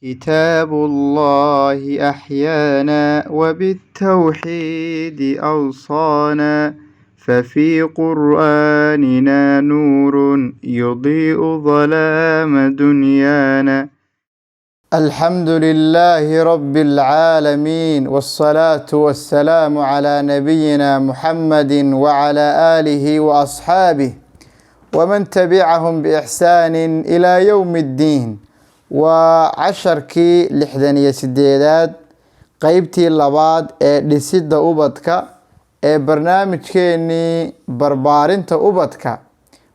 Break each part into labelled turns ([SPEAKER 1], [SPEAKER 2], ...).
[SPEAKER 1] كتاب الله أحيانا وبالتوحيد أوصانا ففي قرآننا نور يضيء ظلام دنيانا. الحمد لله رب العالمين، والصلاة والسلام على نبينا محمد وعلى آله وأصحابه ومن تبعهم بإحسان إلى يوم الدين. وعشركii 68aad qeybtii labaad ee dhisidda ubadka ee barnaamijkeenii barbaarinta ubadka.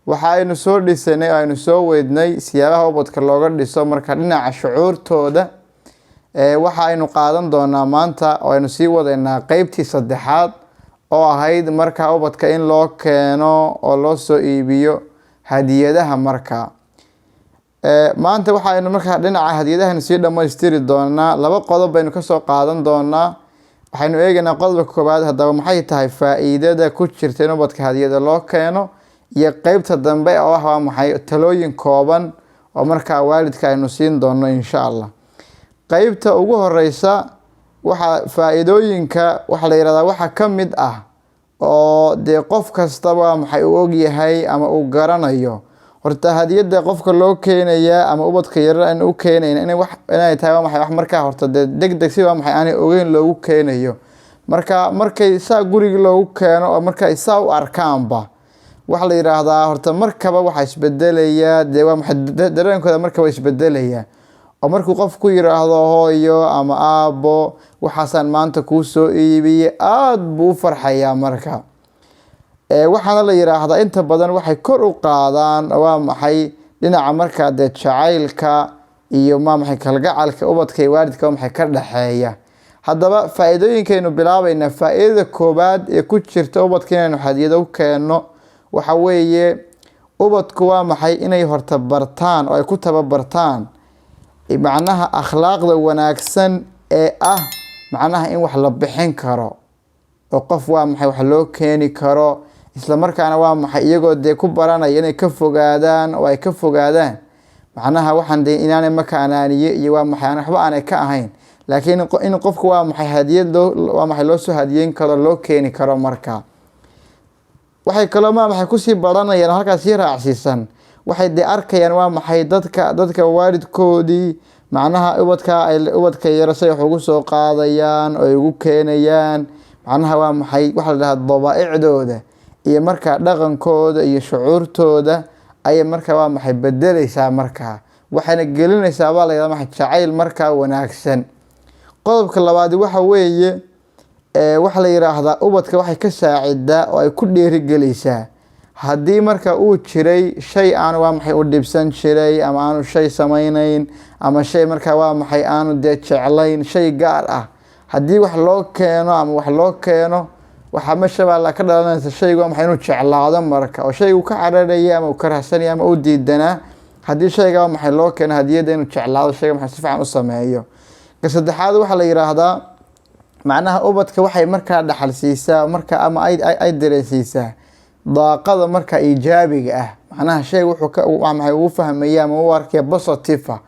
[SPEAKER 1] waxaaynu soo dhisanay, aynu soo weydnay siyaabaha ubadka looga dhiso marka dhinaca shucuurtooda. waxaaynu qaadan doonaa maanta oo aynu sii wadaynaa qeybtii saddexaad oo ahayd marka ubadka in loo keeno oo loo soo iibiyo hadiyadaha. maanta waxaaynu markaa dhinaca hadiyadahan sii dhammaystiri doonaa. laba qodob baynu kasoo qaadan doonaa. waxaynu eegaynaa qodobka koowaad, haddaba maxay tahay faa-iidada ku jirta in ubadka hadiyada loo keeno, iyo qeybta dambe oo ah waa maxay talooyin kooban oo markaa waalidka aynu siin doono insha allah. qeybta ugu horeysa waxaa faa-iidooyinka waxaa la yihahdaa waxaa ka mid ah oo dee qof kastaba maxay u ogyahay ama uu garanayo. horta hadiyada qofka loo keenayaa ama ubadka yarar aan u keenayna inay tahay waa maxay wax markaa horta degdeg si waa maxay aanay ogeyn loogu keenayo. markay saa guriga loogu keeno oo markay saa u arkaanba waxa la yiraahdaa horta markaba waxa isbedelaya dee waa maxay dareenkooda markaba isbedelaya. oo markuu qofku yiraahdo hooyo ama aabo waxaasan maanta kuu soo iibiyay, aad buu u farxayaa marka. waxaana la yiraahdaa inta badan waxay kor u qaadaan waa maxay dhinaca markaa dee jacaylka iyo maxay kalgacalka ubadka iyo waalidka maxay ka dhaxeeya. haddaba faa-iidooyinkaynu bilaabaynaa. faa-iidada koowaad ee ku jirta ubadka inaynu hadiyado u keenno waxa weeye ubadku waa maxay inay horta bartaan oo ay ku tababartaan macnaha akhlaaqda wanaagsan ee ah macnaha in wax la bixin karo oo qof waa maxay wax loo keeni karo, isla markaana waa maxay iyagoo dee ku baranaya inay ka fogaadaan oo ay ka fogaadaan macnaha waxaan dee inaanay marka anaaniye iyo waa maxay waxba aanay ka ahayn, laakiin in qofku waa maxay hadiyad waa maxay loo soo hadiyeyn karo, loo keeni karo. marka waxay kaloo maxay kusii baranayaan halkaas sii raacsiisan, waxay dee arkayaan waa maxay dadka waalidkoodii macnaha ubadka yara say wax ugu soo qaadayaan oo ay ugu keenayaan macnaha waa maxay waxa la dhahaa dabaaicdooda iyo markaa dhaqankooda iyo shucuurtooda ayay markaa waa maxay bedeleysaa. markaa waxayna gelinaysaa baa la yidhahdaa maxay jacayl markaa wanaagsan. qodobka labaad waxa weeye waxa la yiraahdaa ubadka waxay ka saacidaa oo ay ku dhiirigelinaysaa haddii marka uu jiray shay aan waa maxay u dhibsan jiray ama aanu shay samaynayn ama shay markaa waa maxay aanu dee jeclayn shay gaar ah, haddii wax loo keeno ama wax loo keeno waxaa meesha baa la ka dhalanaysa shaygu waa maxay inuu jeclaado marka, oo shaygu ka cararaya ama uu karahsanaya ama uu diidanaa, haddii shayga waa maxay loo keeno hadiyada inuu jeclaado shayga maxay si fiican u sameeyo. ka saddexaad waxaa la yiraahdaa macnaha ubadka waxay markaa dhaxal siisaa marka ama ay dareensiisaa daaqada marka iijaabiga ah, macnaha shay wuxuu waa maxay uu fahmaya ama uu arkaya positive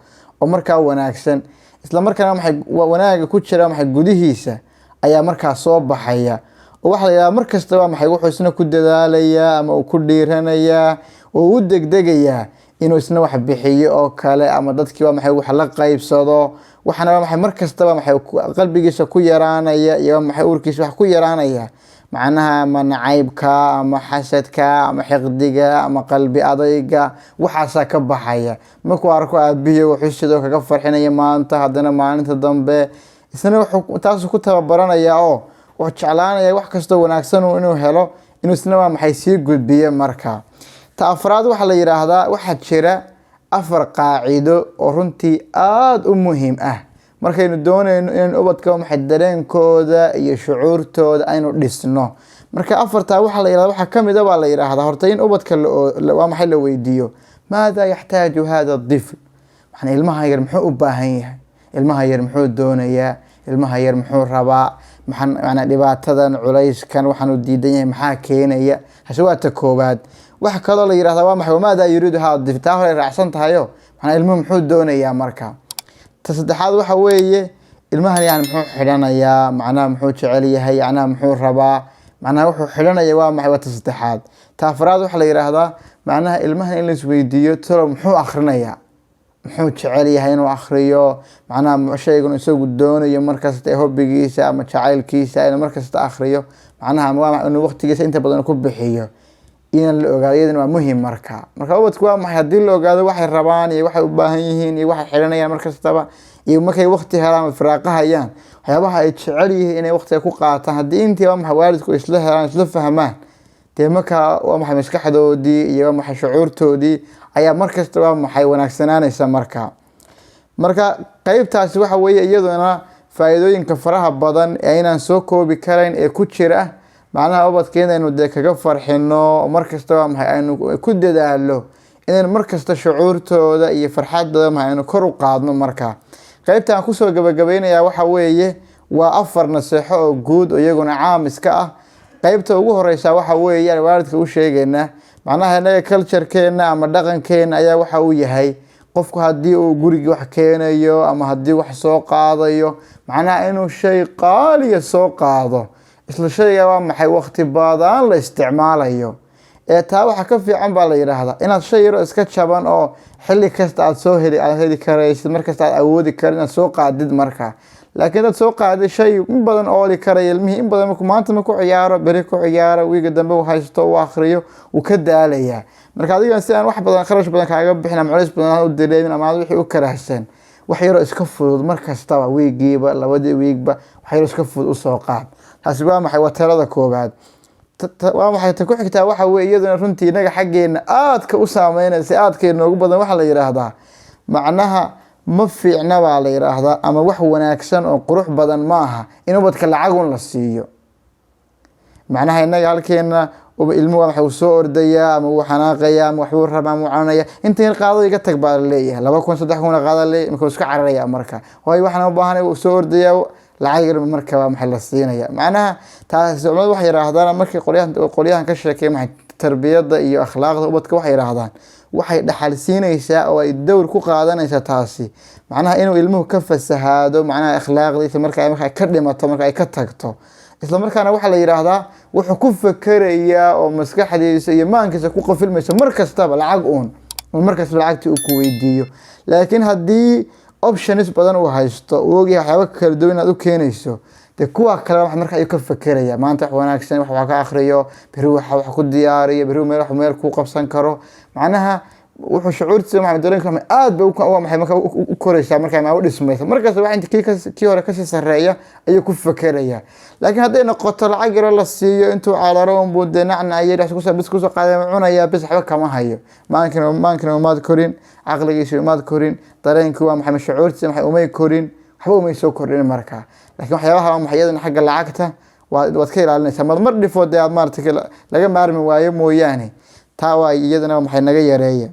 [SPEAKER 1] oo markaa wanaagsan, isla markaana maxay wanaaga ku jira maxay gudihiisa ayaa markaa soo baxaya. oo waxa la yiraahdaa markasta waa maxay wuxuu isna ku dadaalaya ama uu ku dhiiranaya oo u degdegayaa inuu isna wax bixiyo oo kale ama dadkii waa maxay wax la qaybsado. waxana waa maxay markasta maxay qalbigiisa ku yaraanaya iyo maxay urkiisa wax ku yaraanaya macnaha ama nacaybka ama xasadka ama xiqdiga ama qalbi adayga waxaasa ka baxaya. markuu arko aabihiisa wuxuu sidoo kaga farxinaya maanta haddana maalinta dambe isna wuxuu taas ku tababaranaya oo wuxuu jeclaanaya wax kasta wanaagsan inuu helo inuu isna waa maxay sii gudbiyo. marka ta afraad waxa la yiraahdaa waxaa jira 4 qaacido oo runtii aad u muhiim ah markaynu doonayno in ubadka maxay dareenkooda iyo shucuurtooda aynu dhisno. marka afartaa waxa la yiraahdaa waxa kamid ah baa la yiraahdaa horta in ubadka waa maxay la weydiiyo maada yaxtaaju hada الطفل, maxna ilmaha yar muxuu u baahan yahay, ilmaha yar muxuu doonayaa, ilmaha yar muxuu rabaa, maxana dhibaatadan culayskan waxaan u diidan yahay maxaa keenaya. hashawaata koobaad waxa kale la yiraahdaa waa maxay maada yuriidu hada الطفل, taa hore raacsan tahayo maxna ilmuhu muxuu doonayaa. marka saddexaad waxa weeye ilmahan yani muxuu xidhanayaa, macnaha muxuu jecel yahay, macnaha muxuu rabaa, macnaha wuxuu xidhanaya waa maxay. waa ta saddexaad. ta afraad waxaa la yidhaahdaa macnaha ilmahan in la isweydiiyo talo muxuu akhrinayaa, muxuu jecel yahay inuu akhriyo, macnaha shaygan isagu doonayo markasta hobbigiisa ama jacaylkiisa inuu markasta akhriyo, macnaha inuu waqtigiisa inta badan ku bixiyo in la ogaado iyadana waa muhiim. marka ubadku waa maxay haddii la ogaado waxay rabaan iyo waxay u baahan yihiin iyo waxay xidhanayaan markastaba, iyo markay waqti helaan firaaqo hayaan waxyaabaha ay jecel yihiin inay waqtiga ku qaataan, haddii intii waa maxay waalidku isla helaan isla fahmaan, dee markaa waa maxay maskaxdoodii iyo waa maxay shucuurtoodii ayaa markasta waa maxay wanaagsanaanaysa. marka qaybtaasi waxa weeye iyaduna faa'iidooyinka faraha badan ee inaan soo koobi karayn ee ku jira macnaha ubadkeena inaynu dee kaga farxino markasta waa maxay aynu ku dadaalo inaynu markasta shucuurtooda iyo farxadooda maxay aynu kor u qaadno. marka qaybta aan kusoo gabagabaynayaa waxa weeye waa 4 naseexo oo guud oo iyaguna caam iska ah. qaybta ugu horeysa waxa weeye waalidka u sheegayna macnaha inaga culture-keena ama dhaqankeena ayaa waxa uu yahay qofku haddii uu guriga wax keenayo ama haddii wax soo qaadayo macnaha inuu shay qaaliya soo qaado, isla shayga waa maxay waqti badan la isticmaalayo. taa waxa ka fiican baa la yiraahdaa inaad shay yar iska jaban oo xilli kasta aad heli karaysid, markasta aad awoodi karin inaad soo qaadid. marka laakiin dad soo qaaday shay in badan ooli karay ilmihii in badan maanta ma ku ciyaaro, beri ku ciyaaro, wiiga dambe uu haysto uu akhriyo uu ka daalayaa. marka adiga si aan wax badan kharash badan kaaga bixin ama culays badan u dareemin ama wixii u karaahsan wax yar iska fudud markastaba wiigiiba labadii wiigba wax yar iska fudud u soo qaad. taasi waa maxay waa talada koobaad. waa maxay ta ku xigtaa waxa weeye iyaduna runtii inaga xaggeena aadka u saameynaysa aadkeena ugu badan waxa la yiraahdaa macnaha ma fiicna baa la yiraahdaa ama wax wanaagsan oo qurux badan maaha in ubadka lacag la siiyo. macnaha inaga halkeena ilmuhu waxa uu soo ordayaa ama uu xanaaqayaa ama wax uu rabaa ama uu caanaya inta yar qaado iga tag baa leeyahay 2,000 3,000 qaado leeyahay marka iska cararaya. marka waayo waxaan u baahanay uu soo ordayaa lacag yar marka waa maxay la siinaya. macnaha taas culimadu waxay yiraahdaan markii qolyahan ka sheekay maxay tarbiyada iyo akhlaaqda ubadka waxay yiraahdaan waxay dhaxal siinaysaa oo ay dowr ku qaadanaysaa taasi macnaha inuu ilmuhu ka fasahaado macnaha akhlaaqdiisa marka ay ka dhimato marka ay ka tagto, isla markaana waxa la yiraahdaa wuxuu ku fakarayaa oo maskaxdiisa iyo maankiisa ku qafilmaysa markastaba lacag markasta lacagtii uu ku weydiiyo. laakiin haddii options badan uu haysto uu ogyahay waxyaabo kala duwan inaad u keenayso dee kuwa kale marka ayuu ka fakeraya maanta wax wanaagsan wax ka akhriyo, beri wax ku diyaariyo, beri meel ku qabsan karo. macnaha wuxuu shucuurtiisa maxay dareenka aad baa maxay marka u koraysaa marka ma u dhismaysa markaas waxa inta kii hore ka sii sareeya ayuu ku fakeraya. laakiin haday noqoto lacag yar la siiyo intuu caalaro buu deenacna ay wax ku soo qaaday cunaya bis waxba kama hayo, maankina maad korin, aqligiisa maad korin, dareenku waa maxay shucuurtiisa maxay umay korin, waxba umay soo korin. marka laakiin waxyaabaha maxayadana xagga lacagta waad ka ilaalinaysaa mar dhifood aad maartay laga maarmi waayo mooyaane taa waa iyadana maxay naga yareeya.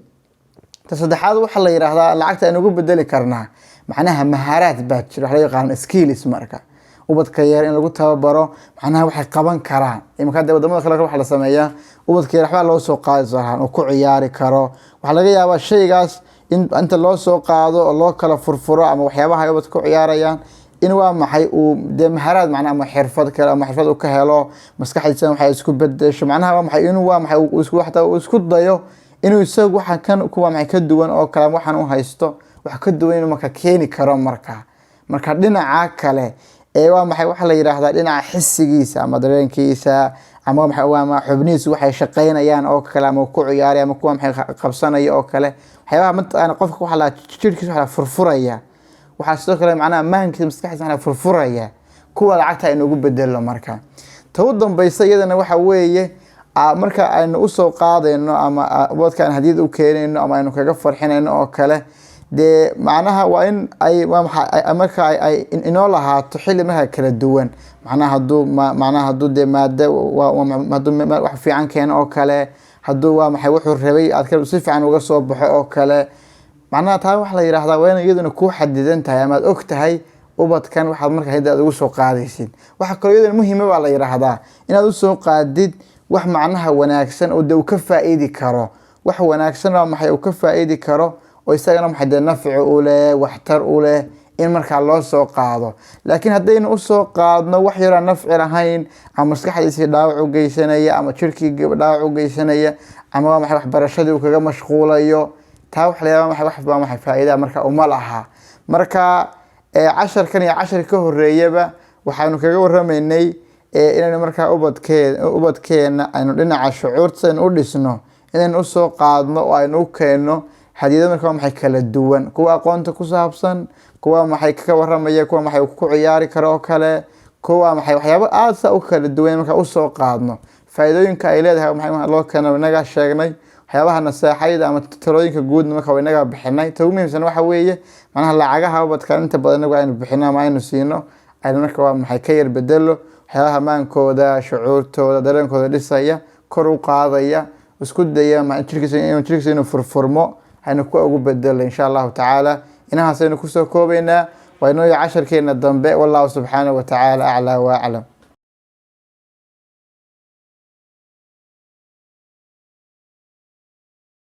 [SPEAKER 1] saddexaad waxa la yiraahdaa lacagta aan ugu bedeli karnaa macnaha mahaaraad baa jira waxa la yaqaan skills. marka ubadka yar in lagu tababaro macnaha waxay qaban karaan imka wadamada kale waxa la sameeyaa ubadka yar waxba loo soo qaadaysan oo ku ciyaari karo, waxa laga yaabaa shaygaas inta loo soo qaado oo loo kala furfuro ama waxyaabaha ay ubadka ku ciyaarayaan in waa maxay uu de mahaaraad macnaha ama xirfad kale ama xirfad uu ka helo maskaxdiisa waxay isku bedesho. macnaha waa maxay inuu waa maxay uu isku dayo inuu isagu waxa kan kuwa maxay ka duwan oo kala waxan u haysto wax ka duwan inuu marka keeni karo. marka dhinaca kale ee waa maxay waxa la yiraahdaa dhinaca xisigiisa ama dareenkiisa ama maxay waa xubnihiisu waxay shaqeynayaan oo kale ama ku ciyaaraya ama kuwa maxay qabsanaya oo kale waxyaabaha mid qofka waxa la jirkiisa waxa furfuraya waxa sidoo kale macnaha maankiisa maskaxdiisa waxa furfuraya kuwa lacagta inuu bedelo. marka taw dambaysa iyadana waxa weeye marka aynu u soo qaadayno ama wadkaan hadiyad u keenayno ama aynu kaga farxinayno oo kale de macnaha waa in ay marka ay inoo lahaato xilli marka kala duwan. macnaha haduu de maada wax fiican keeno oo kale haduu waa maxay wuxuu rabay aad ka si fiican uga soo baxo oo kale macnaha taa wax la yiraahdaa waa in iyaduna ku xadidan tahay ama og tahay ubadkan waxa marka hadda ugu soo qaadaysid. waxa kale iyaduna muhiim ah la yiraahdaa inaad u soo qaadid wax macnaha wanaagsan oo uu ka faa'iidi karo, wax wanaagsan oo maxay uu ka faa'iidi karo oo isagana maxay nafci u leh waxtar u leh in markaa loo soo qaado. laakiin haddaynu usoo qaadno wax yaraan nafci lahayn ama maskaxdiisii dhaawac u geysanaya ama jirkii dhaawac u geysanaya ama waa maxay waxbarashadii uu kaga mashquulayo, taa wax la yaabaa wax baa maxay faa'iido marka uma laha. marka casharkan iyo cashar ka horeeyaba waxaanu kaga waramaynay inaynu markaa ubadkeena aynu dhinaca shucuurta u dhisno, inaynu usoo qaadno oo aynu u keenno hadiyado markaa maxay kala duwan, kuwa aqoonta ku saabsan, kuwa maxay ka waramaya, kuwa maxay ku ciyaari karo oo kale, kuwa maxay waxyaabo aad sa u kala duwan markaa usoo qaadno. faa'iidooyinka ay leedahay maxay loo keeno inaga sheegnay, waxyaabaha naseexayda ama talooyinka guud markaa inaga bixinay. Ugu muhiimsan waxa weeye macnaha lacagaha ubadka inta badan inagu aynu bixino ama aynu siino aynu markaa waa maxay ka yar bedelo waxyaabaha maankooda, shucuurtooda, dareenkooda dhisaya, kor u qaadaya, isku daya jirkiisa inuu furfurmo aynu ku ugu bedelo insha Allah ta'ala. inahaas aynu kusoo koobaynaa waa inoo casharkeena dambe. wallahu subhanahu wa ta'ala a'la wa a'lam.